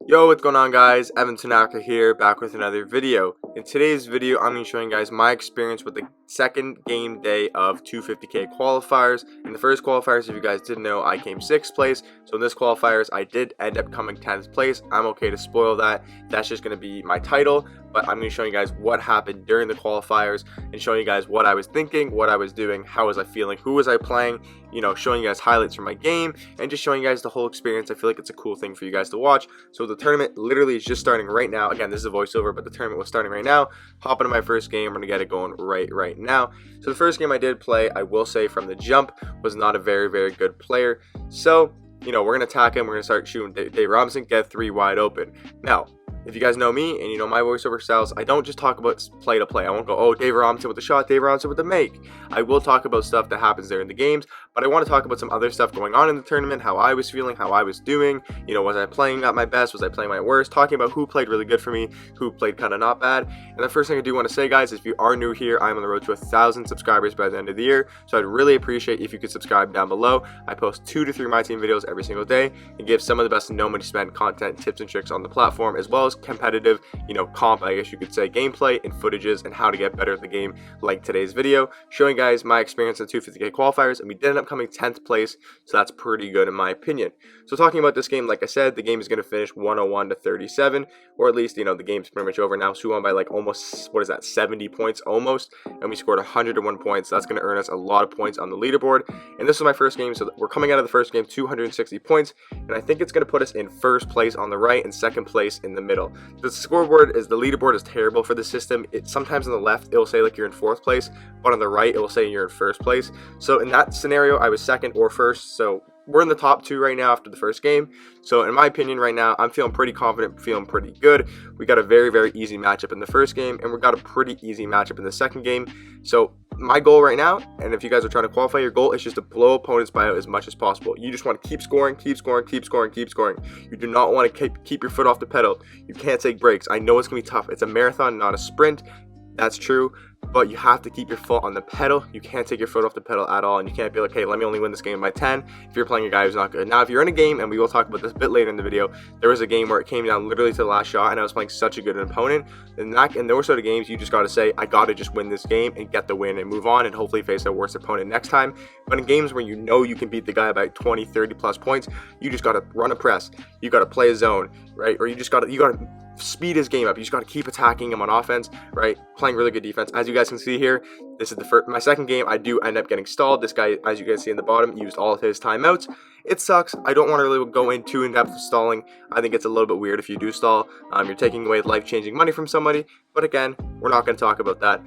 Yo, what's going on, guys? Evan Tanaka here, back with another video. In today's video, I'm going to be showing you guys my experience with the second game day of 250k qualifiers. In the first qualifiers, if you guys didn't know, I came 6th place. So in this qualifiers, I did end up coming 10th place. I'm okay to spoil that. That's just going to be my title. But I'm going to show you guys what happened during the qualifiers and showing you guys what I was thinking, what I was doing, how was I feeling, who was I playing, you know, showing you guys highlights from my game, and just showing you guys the whole experience. I feel like it's a cool thing for you guys to watch. So the tournament literally is just starting right now. Again, this is a voiceover, but the tournament was starting right now. Hop into my first game. I'm going to get it going right now. So the first game I did play, I will say from the jump, was not a very good player. So, you know, we're going to attack him. We're going to start shooting Dave Robinson, get 3 wide open. Now, if you guys know me and you know my voiceover styles, I don't just talk about play to play. I won't go, oh, Dave Robinson with the shot, Dave Robinson with the make. I will talk about stuff that happens there in the games, but I want to talk about some other stuff going on in the tournament, how I was feeling, how I was doing. You know, was I playing at my best? Was I playing my worst? Talking about who played really good for me, who played kind of not bad. And the first thing I do want to say, guys, if you are new here, I'm on the road to 1,000 subscribers by the end of the year. So I'd really appreciate if you could subscribe down below. I post 2 to 3 Myteam videos every single day and give some of the best no money spent content, tips and tricks on the platform, as well as competitive, you know, comp, I guess you could say, gameplay and footages and how to get better at the game, like today's video, showing guys my experience in 250k qualifiers, and we did end up coming 10th place, so that's pretty good in my opinion. So talking about this game, like I said, the game is going to finish 101 to 37, or at least, you know, the game's pretty much over now, so we won by like almost, what is that, 70 points almost, and we scored 101 points. That's going to earn us a lot of points on the leaderboard, and this was my first game, so we're coming out of the first game 260 points, and I think it's going to put us in first place on the right and second place in the middle. The scoreboard is, the leaderboard is terrible for the system. It sometimes on the left it will say like you're in 4th place, but on the right it will say you're in 1st place. So in that scenario, I was 2nd or 1st. So we're in the top 2 right now after the first game. So in my opinion right now, I'm feeling pretty confident, feeling pretty good. We got a very easy matchup in the first game, and we got a pretty easy matchup in the second game. So my goal right now, and if you guys are trying to qualify, your goal is just to blow opponents by out as much as possible. You just want to keep scoring. You do not want to keep your foot off the pedal. You can't take breaks. I know it's going to be tough. It's a marathon, not a sprint. That's true, but you have to keep your foot on the pedal. You can't take your foot off the pedal at all, and you can't be like, hey, let me only win this game by 10 if you're playing a guy who's not good. Now, if you're in a game, and we will talk about this a bit later in the video, there was a game where it came down literally to the last shot, and I was playing such a good opponent. In those sort of games, you just got to say, I got to just win this game and get the win and move on and hopefully face a worse opponent next time. But in games where you know you can beat the guy by 20, 30 plus points, you just got to run a press. You got to play a zone, right? Or you got to speed his game up. You just got to keep attacking him on offense, right? Playing really good defense. As you guys can see here, this is my second game. I do end up getting stalled. This guy, as you guys see in the bottom, used all of his timeouts. It sucks. I don't want to really go in depth with stalling. I think it's a little bit weird if you do stall. You're taking away life-changing money from somebody. But again, we're not going to talk about that.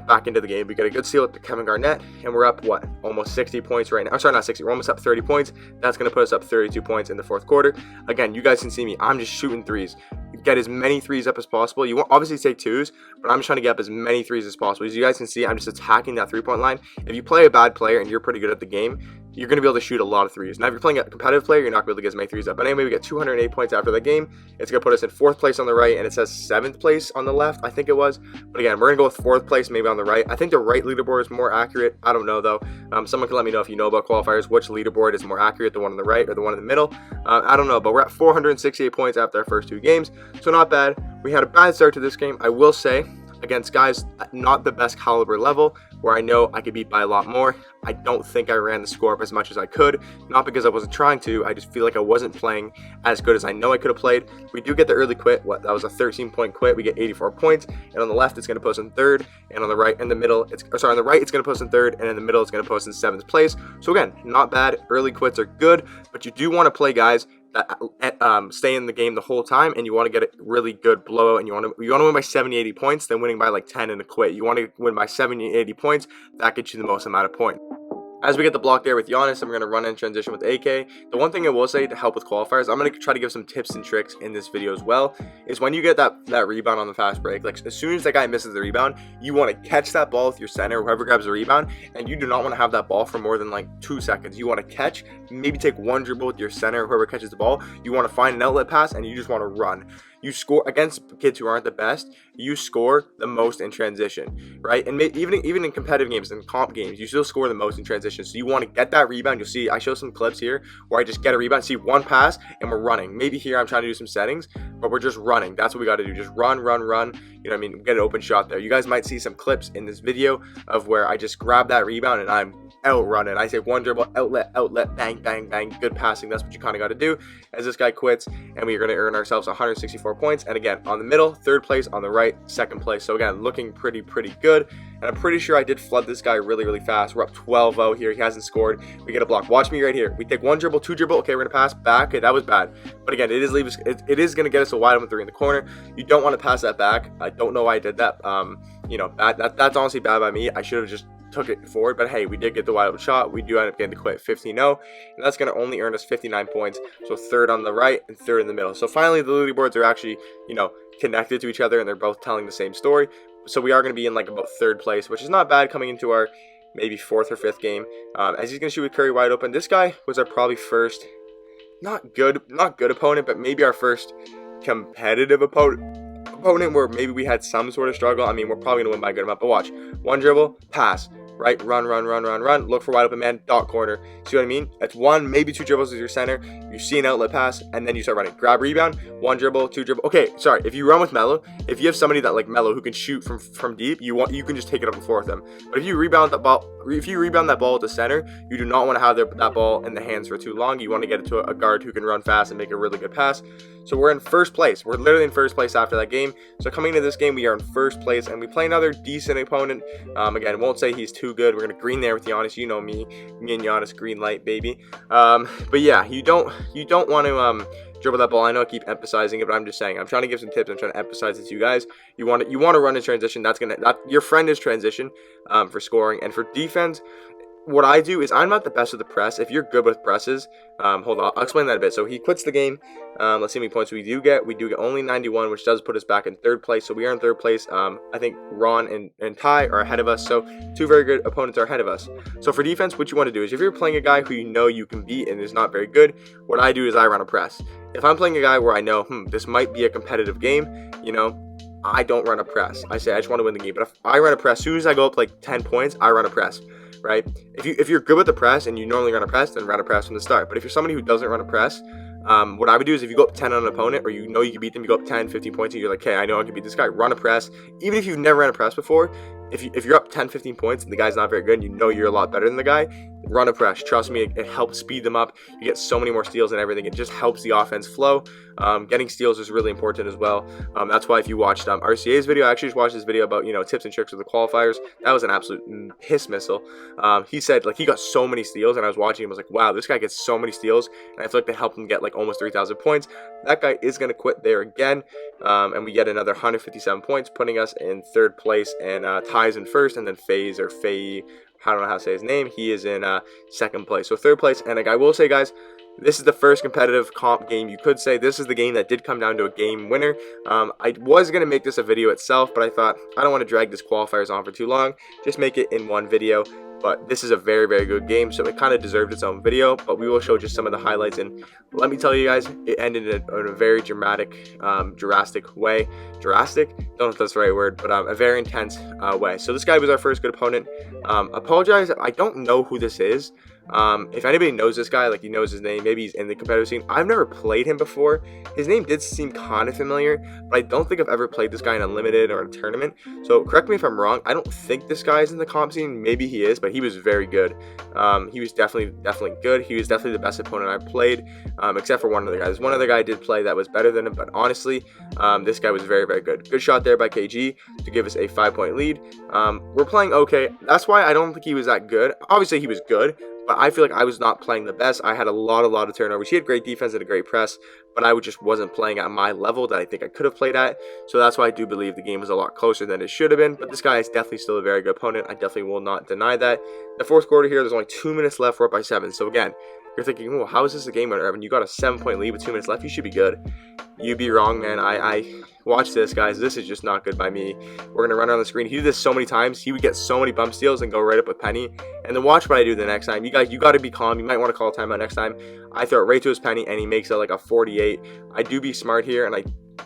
Back into the game, we got a good steal with Kevin Garnett, and we're up, what, almost 60 points right now. Sorry, not 60. We're almost up 30 points. That's going to put us up 32 points in the 4th quarter. Again, you guys can see me. I'm just shooting threes. Get as many threes up as possible. You want obviously take 2s, but I'm just trying to get up as many threes as possible. As you guys can see, I'm just attacking that 3-point line. If you play a bad player and you're pretty good at the game, you're going to be able to shoot a lot of threes. Now, if you're playing a competitive player, you're not going to be able to get as many threes up. But anyway, we get 208 points after the game. It's going to put us in 4th place on the right, and it says 7th place on the left, I think it was. But again, we're going to go with 4th place, maybe on the right. I think the right leaderboard is more accurate. I don't know, though. Someone can let me know if you know about qualifiers, which leaderboard is more accurate, the one on the right or the one in the middle. I don't know, but we're at 468 points after our first 2 games, so not bad. We had a bad start to this game, I will say, against guys at not the best caliber level, where I know I could beat by a lot more. I don't think I ran the score up as much as I could, not because I wasn't trying to. I just feel like I wasn't playing as good as I know I could have played. We do get the early quit. That was a 13-point quit. We get 84 points, and on the left it's going to put us in 3rd, and on the right and the middle, on the right it's going to put us in 3rd, and in the middle it's going to put us in 7th place. So again, not bad. Early quits are good, but you do want to play guys that stay in the game the whole time, and you want to get a really good blowout, and you want to win by 70-80 points than winning by like 10 and a quit. You want to win by 70-80 points. That gets you the most amount of points. As we get the block there with Giannis, I'm going to run in transition with AK. The one thing I will say to help with qualifiers, I'm going to try to give some tips and tricks in this video as well, is when you get that rebound on the fast break, like as soon as that guy misses the rebound, you want to catch that ball with your center, whoever grabs the rebound, and you do not want to have that ball for more than like 2 seconds. You want to catch, maybe take one dribble with your center, whoever catches the ball. You want to find an outlet pass, and you just want to run. You score against kids who aren't the best. You score the most in transition, right? And even in competitive games and comp games, you still score the most in transition. So you want to get that rebound. You'll see I show some clips here where I just get a rebound, see one pass, and we're running. Maybe here I'm trying to do some settings, but we're just running. That's what we got to do. Just run, run, run. You know what I mean? Get an open shot there. You guys might see some clips in this video of where I just grab that rebound and I'm outrunning. I say one dribble, outlet, outlet, bang, bang, bang. Good passing. That's what you kind of got to do as this guy quits. And we're going to earn ourselves 164 points. And again, on the middle, 3rd place, on the right, 2nd place. So again, looking pretty good. And I'm pretty sure I did flood this guy really fast. We're up 12-0 here. He hasn't scored. We get a block. Watch me right here. We take 1 dribble, 2 dribble. Okay, we're going to pass back. Okay, that was bad. But again, it is going to get us a wide open 3 in the corner. You don't want to pass that back. I don't know why I did that. You know, that's honestly bad by me. I should have just took it forward, but hey, we did get the wide open shot. We do end up getting to quit 15-0, and that's going to only earn us 59 points. So 3rd on the right and 3rd in the middle. So finally, the leaderboards are actually, you know, connected to each other, and they're both telling the same story. So we are going to be in like about 3rd place, which is not bad coming into our maybe 4th or 5th game. As he's going to shoot with Curry wide open. This guy was our probably first, not good opponent, but maybe our first competitive opponent where maybe we had some sort of struggle. I mean, we're probably going to win by a good amount, but watch. 1 dribble, pass, right? Run, look for wide open man, dot corner. See what I mean? That's 1, maybe 2 dribbles as your center. You see an outlet pass, and then you start running. Grab rebound, 1 dribble, 2 dribble. Okay, sorry. If you run with Melo, if you have somebody that like Melo who can shoot from deep, you can just take it up and forth them. But if you rebound that ball at the center, you do not want to have that ball in the hands for too long. You want to get it to a guard who can run fast and make a really good pass. So we're in 1st place. We're literally in 1st place after that game. So coming into this game, we are in 1st place, and we play another decent opponent. Again, won't say he's too good. We're gonna green there with Giannis. You know me and Giannis, green light, baby. But yeah, you don't want to dribble that ball. I know I keep emphasizing it, but I'm just saying. I'm trying to give some tips. I'm trying to emphasize it to you guys. You want to run in transition. Your friend is transition for scoring, and for defense. What I do is I'm not the best with the press. If you're good with presses, hold on, I'll explain that a bit. So he quits the game. Let's see how many points we do get. We do get only 91, which does put us back in 3rd place. So we are in 3rd place. I think Ron and Ty are ahead of us. So 2 very good opponents are ahead of us. So for defense, what you want to do is if you're playing a guy who you know you can beat and is not very good, what I do is I run a press. If I'm playing a guy where I know, this might be a competitive game, you know, I don't run a press. I say I just want to win the game. But if I run a press, as soon as I go up like 10 points, I run a press. Right? If you're good with the press and you normally run a press, then run a press from the start. But if you're somebody who doesn't run a press, what I would do is if you go up 10 on an opponent or you know you can beat them, you go up 10, 15 points and you're like, hey, I know I can beat this guy, run a press. Even if you've never ran a press before, if you're up 10, 15 points and the guy's not very good and you know you're a lot better than the guy, run a press. Trust me, it helps speed them up. You get so many more steals and everything. It just helps the offense flow. Getting steals is really important as well. That's why if you watched RCA's video, I actually just watched this video about, you know, tips and tricks with the qualifiers. That was an absolute piss missile. He said like he got so many steals, and I was watching him. I was like, wow, this guy gets so many steals, and I feel like they helped him get like almost 3,000 points. That guy is going to quit there again, and we get another 157 points, putting us in 3rd place, and Ty's in 1st, and then FaZe or Faye, I don't know how to say his name, he is in 2nd place. So 3rd place, and like I will say, guys, this is the first competitive comp game. You could say this is the game that did come down to a game winner. I was going to make this a video itself, but I thought I don't want to drag this qualifiers on for too long. Just make it in one video. But this is a very, very good game, so it kind of deserved its own video. But we will show just some of the highlights. And let me tell you guys, it ended in a very dramatic, drastic way. Drastic? Don't know if that's the right word, but a very intense way. So this guy was our first good opponent. Apologize, I don't know who this is. If anybody knows this guy, like he knows his name, maybe he's in the competitive scene. I've never played him before. His name did seem kind of familiar, but I don't think I've ever played this guy in Unlimited or a tournament. So correct me if I'm wrong. I don't think this guy is in the comp scene. Maybe he is, but he was very good. He was definitely good. He was definitely the best opponent I played, except for one other guy. There's one other guy I did play that was better than him, but honestly, this guy was very, very good. Good shot there by KG to give us a 5-point lead. We're playing okay. That's why I don't think he was that good. Obviously, he was good, but I feel like I was not playing the best. I had a lot of turnovers. He had great defense and a great press, but I just wasn't playing at my level that I think I could have played at. So that's why I do believe the game was a lot closer than it should have been. But this guy is definitely still a very good opponent. I definitely will not deny that. The fourth quarter here, there's only 2 minutes left. We're up by 7. So again, you're thinking, well, how is this a game winner, Evan? You got a 7-point lead with 2 minutes left. You should be good. You'd be wrong, man. I watch this, guys. This is just not good by me. We're going to run around the screen. He did this so many times. He would get so many bump steals and go right up with Penny. And then watch what I do the next time. You guys, you got to be calm. You might want to call a timeout next time. I throw it right to his Penny, and he makes it like a 48. I do be smart here, and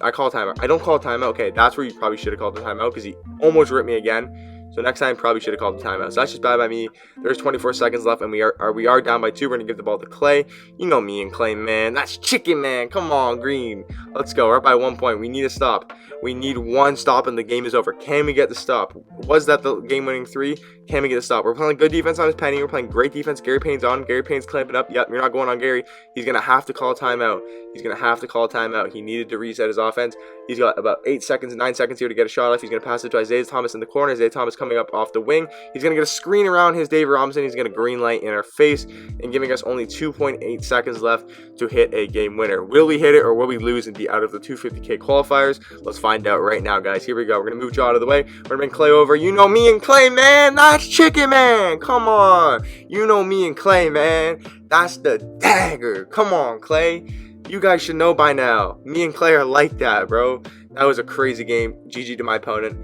I call a timeout. I don't call a timeout. Okay, that's where you probably should have called the timeout because he almost ripped me again. So next time, probably should have called the timeout. So that's just bad by me. There's 24 seconds left, and we are down by 2. We're going to give the ball to Clay. You know me and Clay, man. That's chicken, man. Come on, Green. Let's go. We're up by 1 point. We need a stop. We need one stop, and the game is over. Can we get the stop? Was that the game-winning 3? Can we get a stop? We're playing good defense on his Penny. We're playing great defense. Gary Payne's on. Gary Payne's clamping up. Yep, you're not going on Gary. He's going to have to call a timeout. He's going to have to call a timeout. He needed to reset his offense. He's got about 8 seconds, 9 seconds here to get a shot off. He's going to pass it to Isaiah Thomas in the corner. Isaiah Thomas coming up off the wing. He's going to get a screen around his Dave Robinson. He's going to green light in our face and giving us only 2.8 seconds left to hit a game winner. Will we hit it or will we lose and be out of the 250K qualifiers? Let's find out right now, guys. Here we go. We're going to move Joe out of the way. We're going to bring Clay over. You know me and Clay, man. That's chicken, man. Come on. You know me and Clay, man. That's the dagger. Come on, Clay. You guys should know by now. Me and Clay are like that, bro. That was a crazy game. GG to my opponent.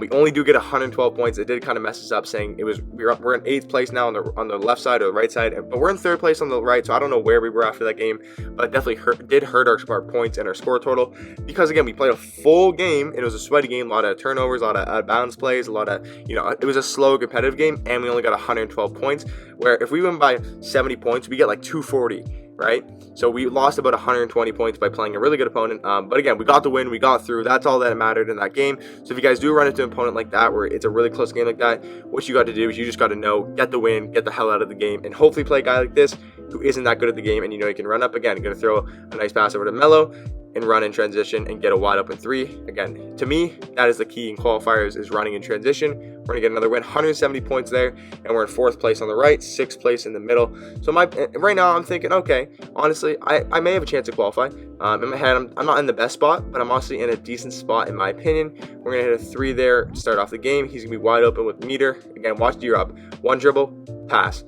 We only do get 112 points. It did kind of mess us up, saying we're in 8th place now on the left side or the right side, but we're in 3rd place on the right. So I don't know where we were after that game, but it definitely did hurt our points and our score total, because again we played a full game and it was a sweaty game, a lot of turnovers, a lot of out of bounds plays, a lot of it was a slow competitive game, and we only got 112 points. Where if we win by 70 points, we get like 240. Right? So we lost about 120 points by playing a really good opponent. But again, we got the win. We got through. That's all that mattered in that game. So if you guys do run into an opponent like that, where it's a really close game like that, what you got to do is you just got to know, get the win, get the hell out of the game, and hopefully play a guy like this who isn't that good at the game, and you can run up again. You're going to throw a nice pass over to Melo and run in transition and get a wide open 3. Again, to me, that is the key in qualifiers, is running in transition. We're going to get another win, 170 points there, and we're in 4th place on the right, 6th place in the middle. So right now I'm thinking, okay, honestly, I may have a chance to qualify. In my head, I'm not in the best spot, but I'm honestly in a decent spot in my opinion. We're going to hit a 3 there to start off the game. He's going to be wide open with meter. Again, watch D-Rob. One dribble, pass.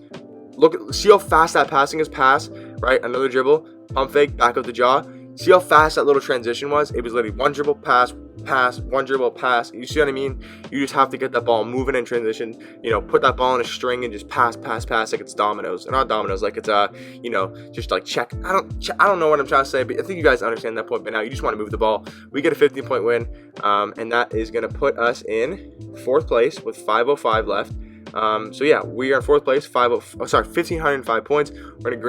See how fast that passing is, pass, right? Another dribble, pump fake, back up the jaw. See how fast that little transition was? It was literally one dribble, pass, one dribble, pass. You see what I mean? You just have to get that ball moving in transition. Put that ball in a string and just pass like it's dominoes. Or not dominoes, like it's just like check. I don't know what I'm trying to say, but I think you guys understand that point by now. You just want to move the ball. We get a 15-point win, and that is going to put us in 4th place with 5:05 left. So yeah, we are in 4th place, 1,505 points. We're going to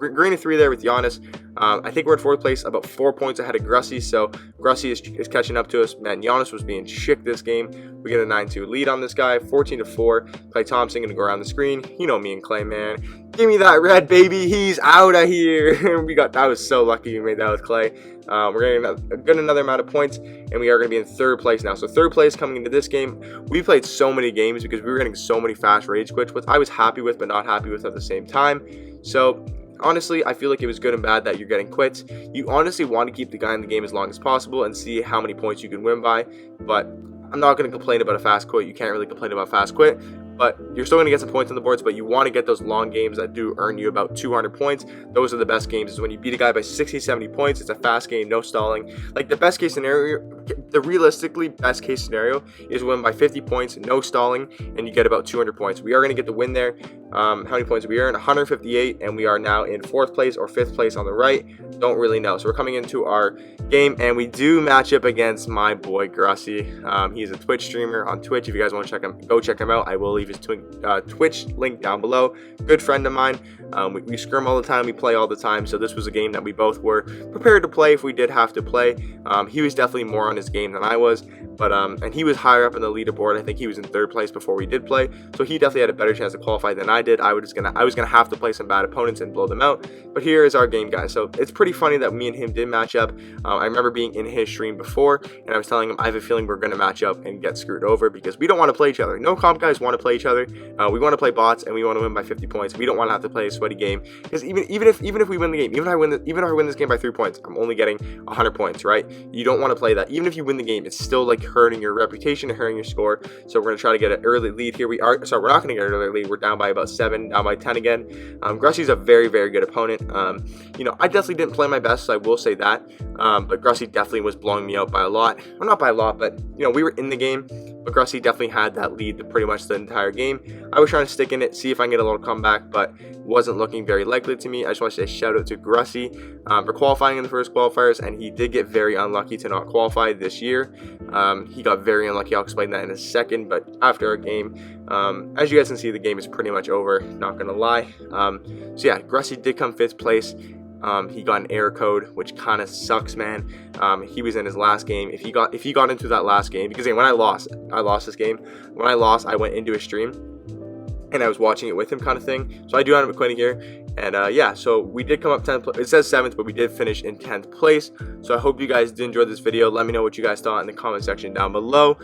green a 3 there with Giannis. I think we're in 4th place, about 4 points ahead of Grussie. So Grussie is catching up to us. Man, Giannis was being chick this game. We get a 9-2 lead on this guy, 14-4. Clay Thompson going to go around the screen. You know me and Clay, man. Give me that red, baby. He's out of here. That was so lucky we made that with Clay. We're getting a good another amount of points, and we are going to be in 3rd place now. So 3rd place coming into this game. We played so many games because we were getting so many fast rage quits, which I was happy with but not happy with at the same time. So honestly, I feel like it was good and bad that you're getting quits. You honestly want to keep the guy in the game as long as possible and see how many points you can win by, but I'm not going to complain about a fast quit. You can't really complain about fast quit, but you're still going to get some points on the boards, but you want to get those long games that do earn you about 200 points. Those are the best games, is when you beat a guy by 60, 70 points. It's a fast game, no stalling. Like the best case scenario, the realistically best case scenario is win by 50 points, no stalling, and you get about 200 points. We are going to get the win there. How many points we earn? 158, and we are now in 4th place or 5th place on the right. Don't really know. So we're coming into our game, and we do match up against my boy Grussie. He's a Twitch streamer on Twitch. If you guys want to check him, go check him out. I will leave his Twitch link down below. Good friend of mine. We scrim all the time. We play all the time. So this was a game that we both were prepared to play if we did have to play. He was definitely more on his game than I was, but and he was higher up in the leaderboard. I think he was in 3rd place before we did play. So he definitely had a better chance to qualify than I did. I was gonna have to play some bad opponents and blow them out. But here is our game, guys. So it's pretty funny that me and him did match up. I remember being in his stream before, and I was telling him I have a feeling we're gonna match up and get screwed over because we don't want to play each other. No comp guys want to play each other. We want to play bots and we want to win by 50 points. We don't want to have to play a sweaty game, because even if we win the game, even if I win this game by 3 points, I'm only getting 100 points, right? You don't want to play that. Even if you win the game, it's still like hurting your reputation and hurting your score. So we're gonna try to get an early lead here. We're not gonna get an early lead. We're down by about 7, down by 10 again. Grussie's a very, very good opponent. I definitely didn't play my best, so I will say that. But Grussie definitely was blowing me out by a lot. Well, not by a lot, but we were in the game. but Grussie definitely had that lead pretty much the entire game. I was trying to stick in it, see if I can get a little comeback, but wasn't looking very likely to me. I just want to say a shout out to Grussie for qualifying in the first qualifiers, and he did get very unlucky to not qualify this year. He got very unlucky. I'll explain that in a second, but after our game, as you guys can see, the game is pretty much over, not gonna lie. So yeah, Grussie did come 5th place. He got an error code, which kind of sucks, man. He was in his last game. If he got into that last game, because again, when I lost this game. When I lost, I went into a stream and I was watching it with him, kind of thing. So I do end up quitting here, and yeah. So we did come up 10th. It says 7th, but we did finish in 10th place. So I hope you guys did enjoy this video. Let me know what you guys thought in the comment section down below.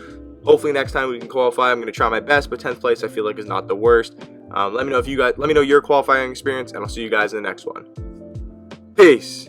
Hopefully next time we can qualify. I'm gonna try my best, but 10th place I feel like is not the worst. Let me know your qualifying experience, and I'll see you guys in the next one. Peace.